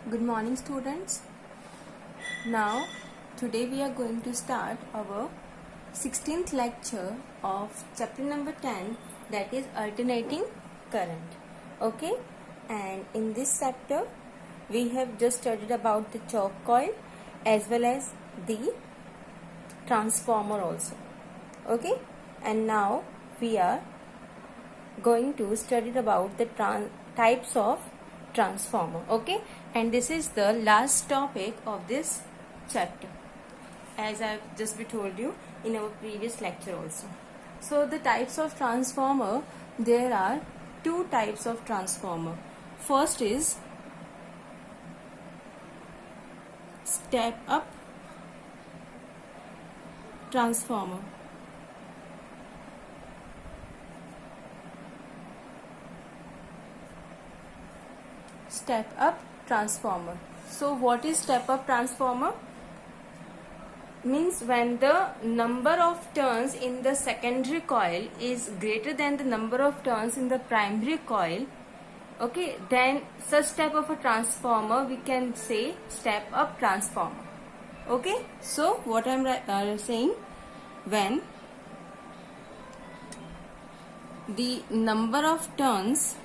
Good morning, students. Now, today we are going to start our 16th lecture of chapter number 10, that is alternating current. Okay, and in this chapter we have just studied about the choke coil as well as the transformer also. Okay, and now we are going to study about the types of transformer. Okay, and this is the last topic of this chapter, as I've just told you in our previous lecture also. So the types of transformer, there are two types of transformer. First is step up transformer. Step up transformer. So what is step up transformer? Means when the number of turns in the secondary coil is greater than the number of turns in the primary coil, okay, then such type of a transformer we can say step up transformer. Okay, so what I'm saying, when the number of turns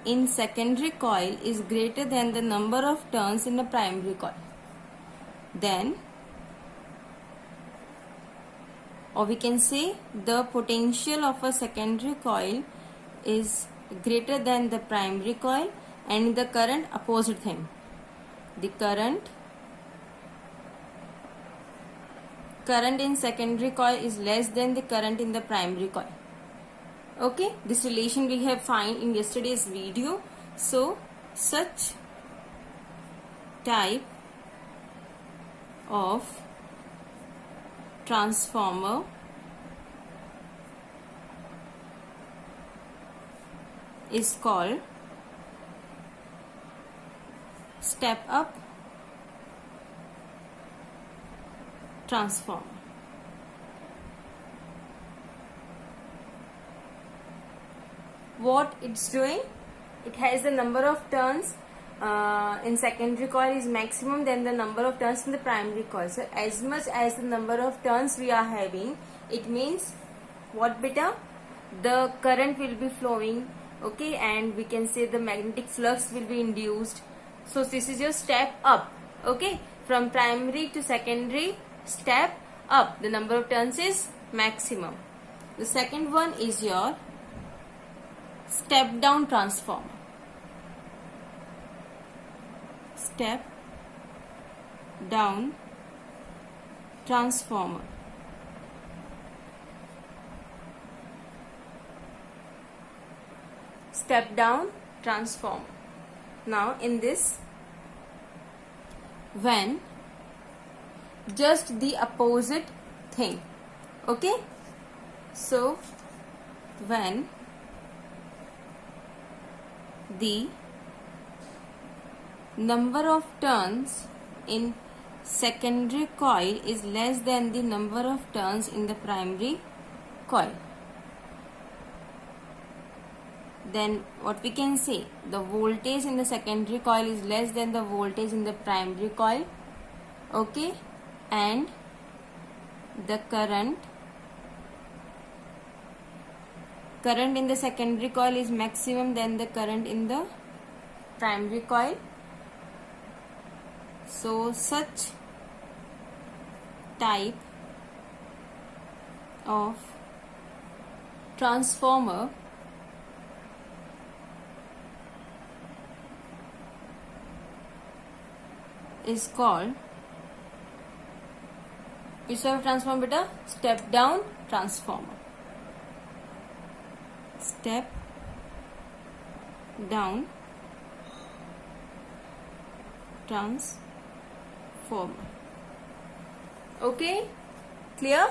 in secondary coil is greater than the number of turns in the primary coil, then, or we can say the potential of a secondary coil is greater than the primary coil, and the current opposite thing, the current in secondary coil is less than the current in the primary coil. Okay, this relation we have find in yesterday's video. So such type of transformer is called step up transformer. What it's doing, it has the number of turns in secondary coil is maximum than the number of turns in the primary coil. So as much as the number of turns we are having, it means what beta? The current will be flowing, okay, and we can say the magnetic flux will be induced. So this is your step up, okay, from primary to secondary, step up, the number of turns is maximum. The second one is your step down transformer. Step down transformer. Step down transformer. Now in this, when just the opposite thing, okay, so when the number of turns in secondary coil is less than the number of turns in the primary coil, then what we can say, the voltage in the secondary coil is less than the voltage in the primary coil, okay, and the current in the secondary coil is maximum than the current in the primary coil. So such type of transformer is called, which type of transformer beta? Step down transformer. Step down transformer. Okay, clear?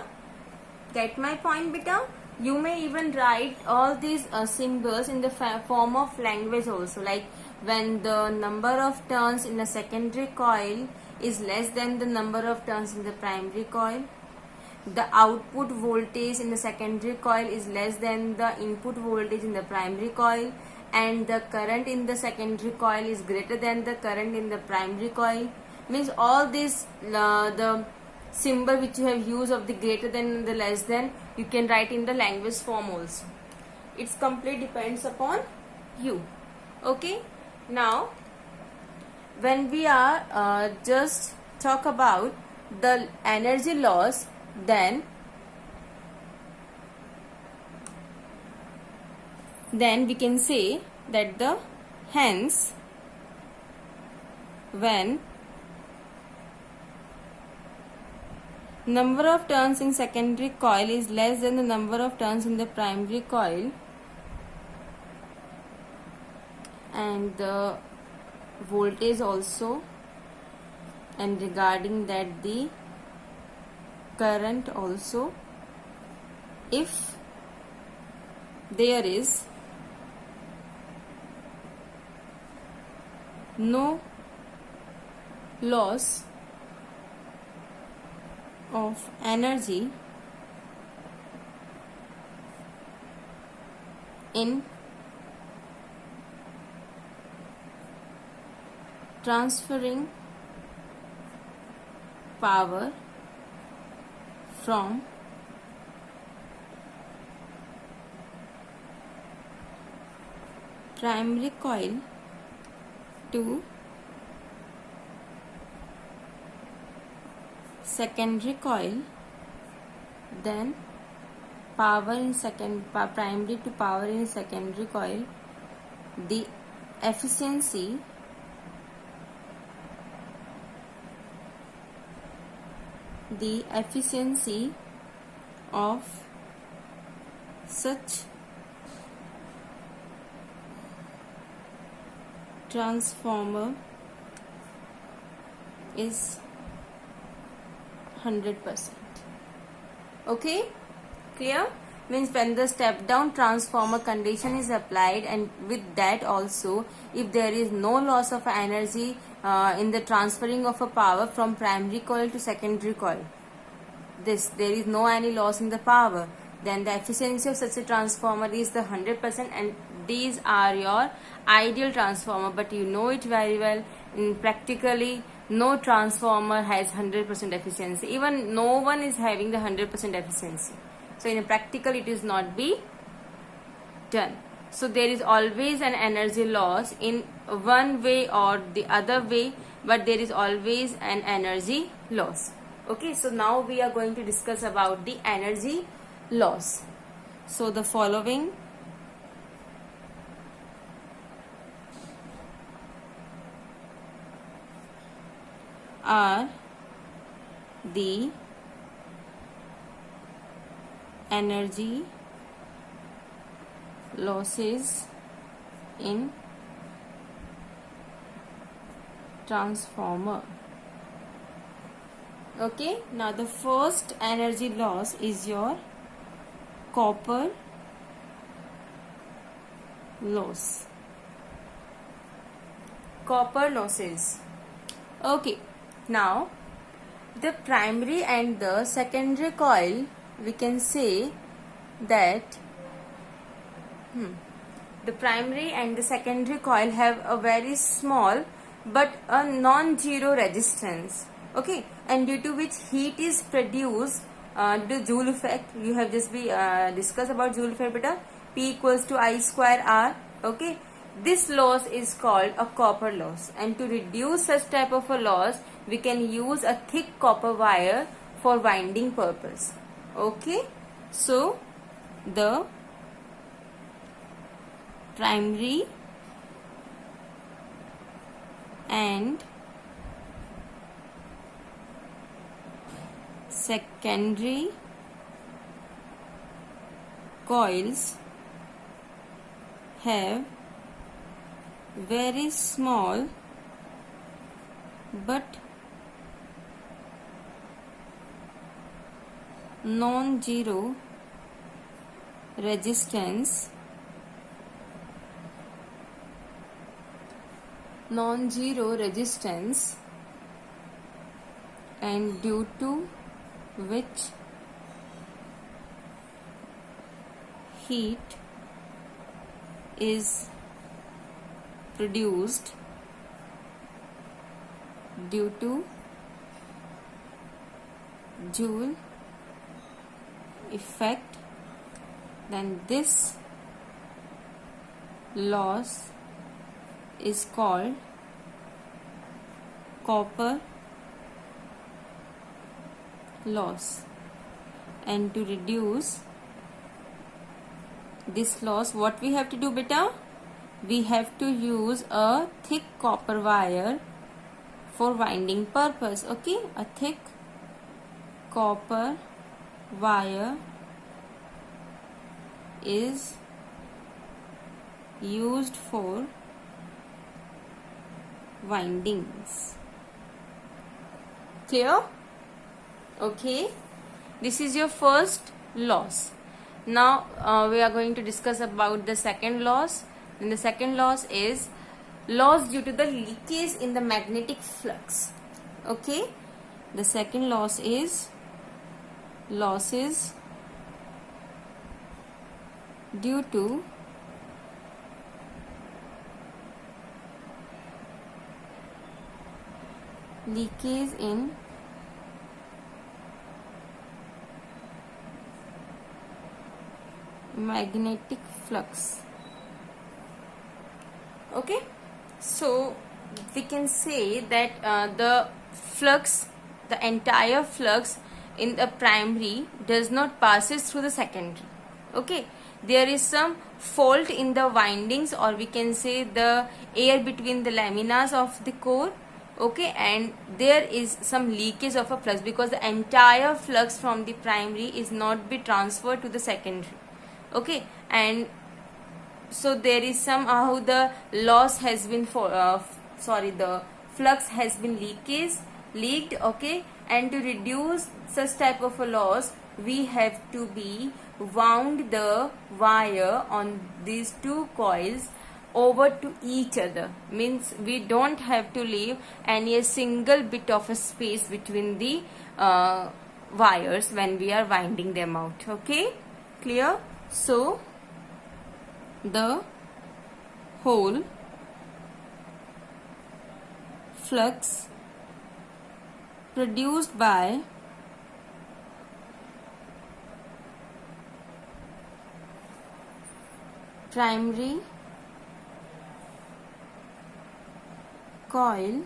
Get my point beta? You may even write all these symbols in the form of language also, like when the number of turns in the secondary coil is less than the number of turns in the primary coil, the output voltage in the secondary coil is less than the input voltage in the primary coil, and the current in the secondary coil is greater than the current in the primary coil, means all this the symbol which you have used of the greater than and the less than, you can write in the language form also. It's completely depends upon you. Okay, now when we are just talk about the energy loss, then we can say that the hence when number of turns in secondary coil is less than the number of turns in the primary coil, and the voltage also, and regarding that the current also, if there is no loss of energy in transferring power from primary coil to secondary coil, then power in primary to power in secondary coil, the efficiency of such transformer is 100%. Okay, clear? Means when the step down transformer condition is applied, and with that also, if there is no loss of energy in the transferring of a power from primary coil to secondary coil, there is no any loss in the power, then the efficiency of such a transformer is the 100%, and these are your ideal transformer. But you know it very well, in practically no transformer has 100% efficiency, even no one is having the 100% efficiency. So in a practical it is not be done. So there is always an energy loss in one way or the other way, but there is always an energy loss. Okay, so now we are going to discuss about the energy loss. So the following are the energy losses in transformer. Okay, now the first energy loss is your copper loss. Copper losses. Okay, now the primary and the secondary coil, we can say that the primary and the secondary coil have a very small but a non-zero resistance. Okay, and due to which heat is produced due to Joule effect. You have just discussed about Joule effect, beta. P equals to I square R. Okay, this loss is called a copper loss, and to reduce such type of a loss, we can use a thick copper wire for winding purpose. Okay, so the primary and secondary coils have very small but non-zero resistance, and due to which heat is produced due to Joule effect, then this loss is called copper loss. And to reduce this loss, what we have to do, beta? We have to use a thick copper wire for winding purpose. Okay, a thick copper wire is used for windings. Clear? Okay, this is your first loss. Now we are going to discuss about the second loss. And the second loss is loss due to the leakage in the magnetic flux. Okay, the second loss is losses due to leakage in magnetic flux. Okay, so we can say that the entire flux in the primary does not passes through the secondary. Okay, there is some fault in the windings, or we can say the air between the laminas of the core. Okay, and there is some leakage of a flux because the entire flux from the primary is not be transferred to the secondary. Okay, and so there is somehow the loss has been the flux has been leaked. Okay, and to reduce such type of a loss, we have to be wound the wire on these two coils over to each other. Means we don't have to leave any single bit of a space between the wires when we are winding them out. Okay, clear? So the whole flux produced by primary coil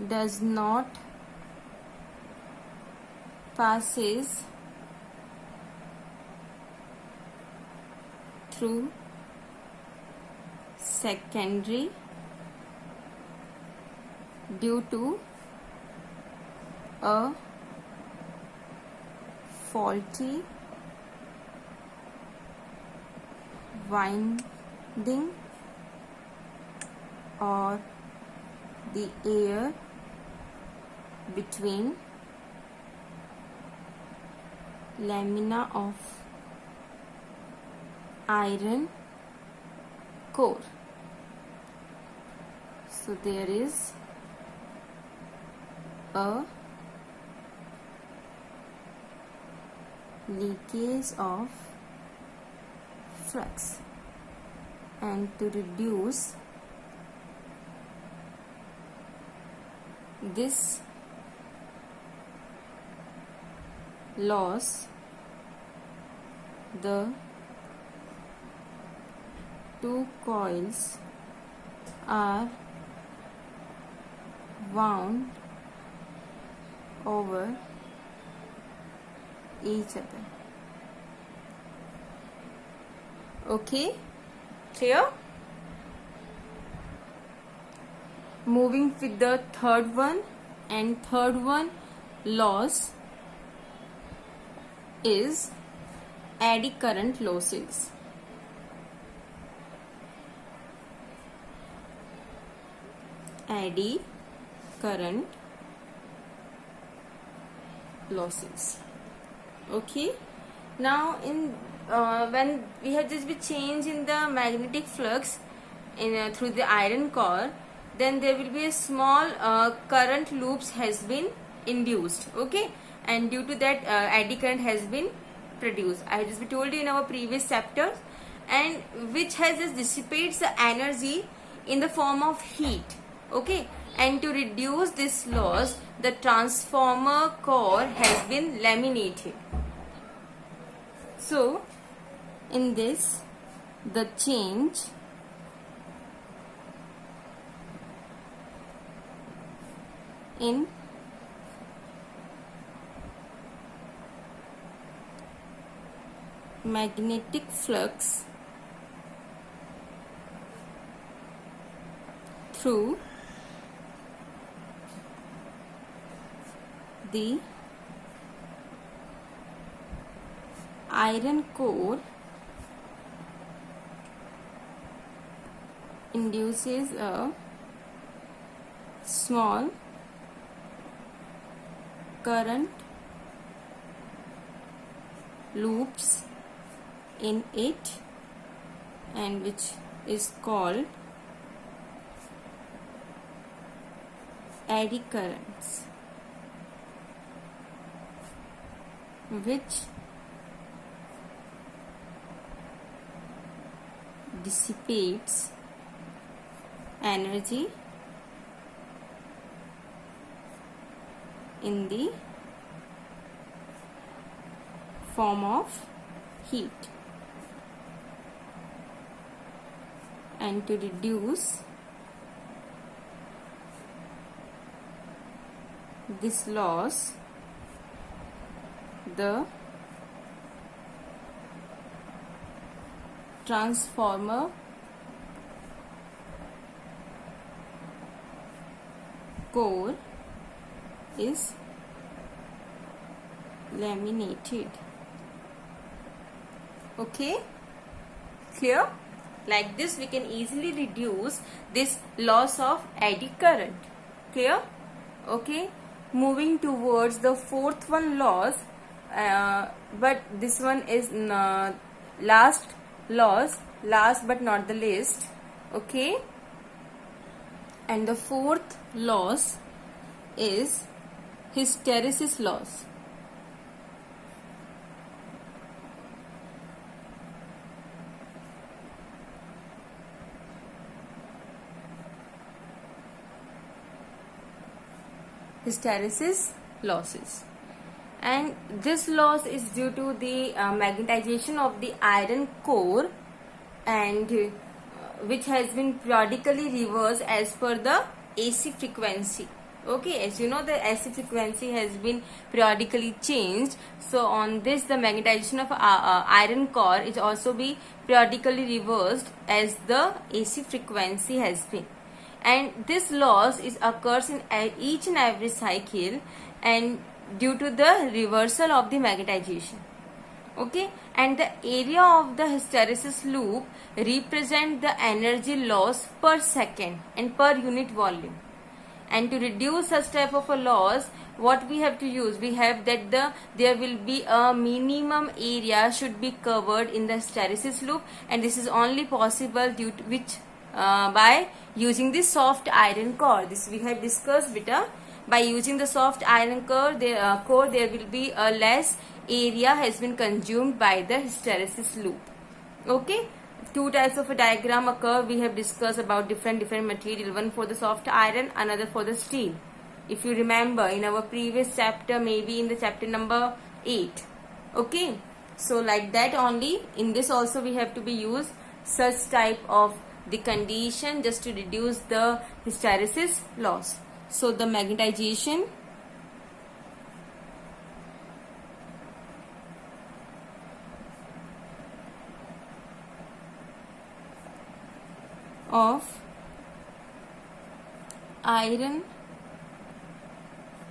does not passes through secondary due to a faulty winding or the air between lamina of iron core. So there is a leakage of flux, and to reduce this loss, the two coils are wound over each other. Okay, clear? Moving with the third one, and third one loss is eddy current losses. Eddy current losses. Okay, now in when we have this change in the magnetic flux in through the iron core, then there will be a small current loops has been induced. Okay, and due to that eddy current has been produced. I just told you in our previous chapters, and which has just dissipates the energy in the form of heat. Okay, and to reduce this loss, the transformer core has been laminated. So in this, the change in magnetic flux through the iron core induces a small current loops in it, and which is called eddy currents, which dissipates energy in the form of heat. And to reduce this loss, the transformer core is laminated. Okay, clear? Like this we can easily reduce this loss of eddy current. Clear? Okay, moving towards the fourth one, loss, but this one is last but not the least. Okay, and the fourth loss is hysteresis loss. Hysteresis losses, and this loss is due to the magnetization of the iron core, and which has been periodically reversed as per the AC frequency. Okay, as you know, the AC frequency has been periodically changed. So on this, the magnetization of iron core is also be periodically reversed as the AC frequency has been. And this loss is occurs in each and every cycle, and due to the reversal of the magnetization. Okay, and the area of the hysteresis loop represent the energy loss per second and per unit volume. And to reduce such type of a loss, what we have to use, we have that there will be a minimum area should be covered in the hysteresis loop, and this is only possible due to which by using the soft iron core. This we have discussed, beta. By using the soft iron core, there will be a less area has been consumed by the hysteresis loop. Okay, two types of a diagram occur. We have discussed about different material, one for the soft iron, another for the steel. If you remember in our previous chapter, maybe in the chapter number 8. Okay, so like that only in this also we have to be used such type of the condition just to reduce the hysteresis loss. So the magnetization of iron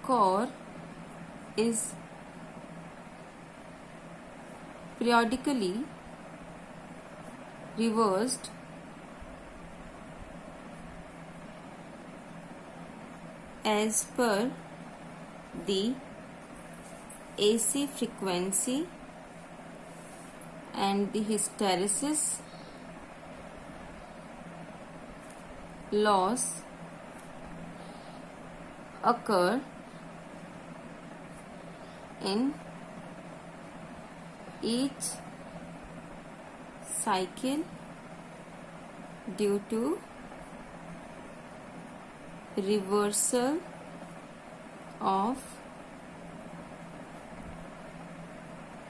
core is periodically reversed as per the AC frequency, and the hysteresis loss occur in each cycle due to reversal of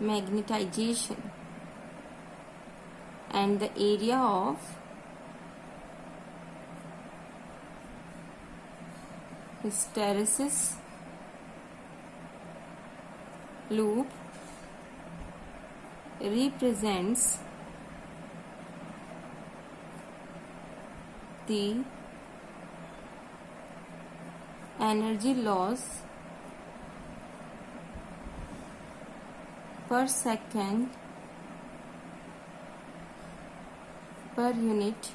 magnetization, and the area of hysteresis loop represents the energy loss per second per unit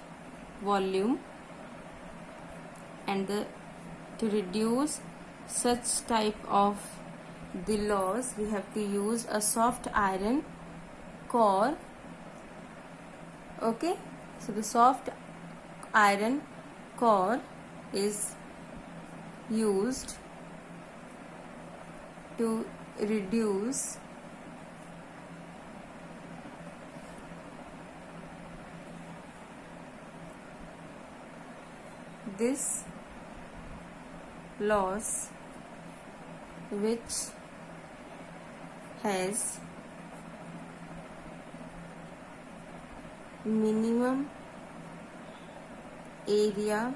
volume, and to reduce such type of the loss we have to use a soft iron core. Okay, so the soft iron core is used to reduce this loss, which has minimum area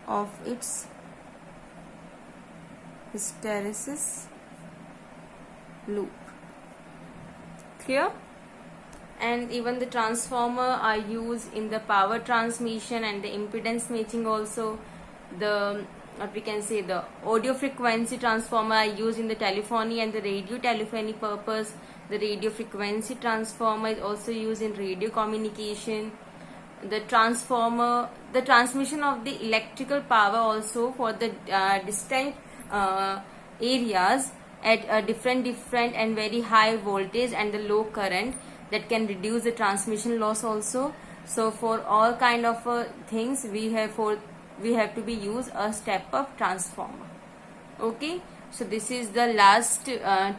of its hysteresis loop. Clear? And even the transformer are used in the power transmission and the impedance matching also. The what we can say, the audio frequency transformer are used in the telephony and the radio telephony purpose. The radio frequency transformer is also used in radio communication. The transformer, the transmission of the electrical power also for the distant areas at a different and very high voltage and the low current, that can reduce the transmission loss also. So for all kind of things we have to be use a step up transformer. Okay, so this is the last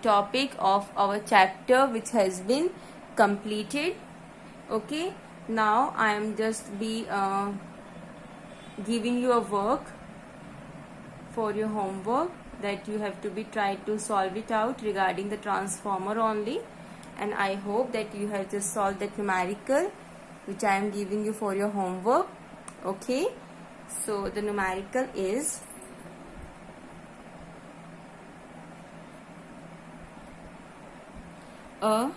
topic of our chapter which has been completed. Okay, now I am just be giving you a work for your homework that you have to be try to solve it out regarding the transformer only. And I hope that you have just solved that numerical which I am giving you for your homework. Okay, so the numerical is a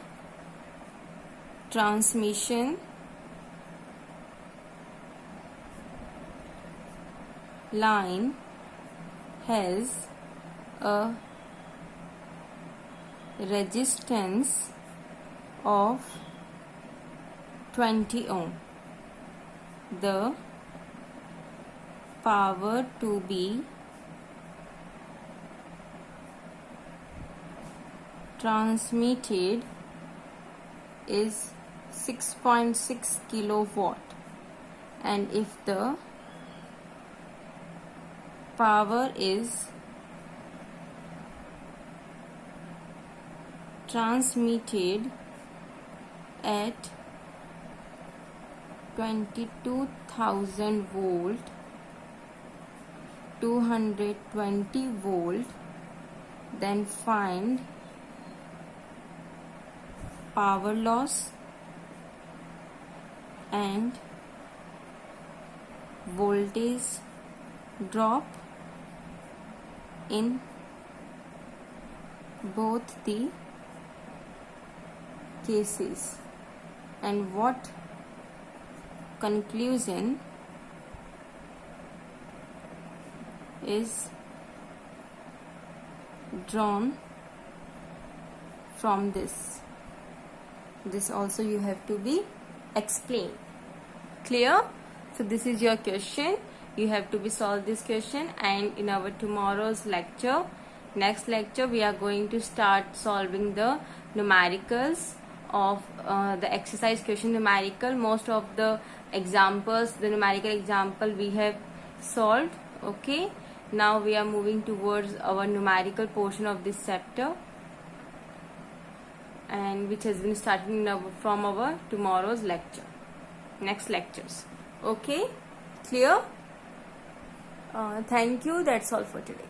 transmission line has a resistance of 20 ohm. The power to be transmitted is 6.6 kilowatt, and if the power is transmitted at 22,000 volt, 220 volt, then find power loss and voltage drop in both the cases, and what conclusion is drawn from this. This also you have to be explained. Clear? So this is your question. You have to be solve this question, and in our tomorrow's lecture, next lecture, we are going to start solving the numericals of the exercise question numerical. Most of the examples, the numerical example we have solved. Okay, now we are moving towards our numerical portion of this chapter. and which has been starting from our tomorrow's lecture, next lectures. Okay, clear? Thank you. That's all for today.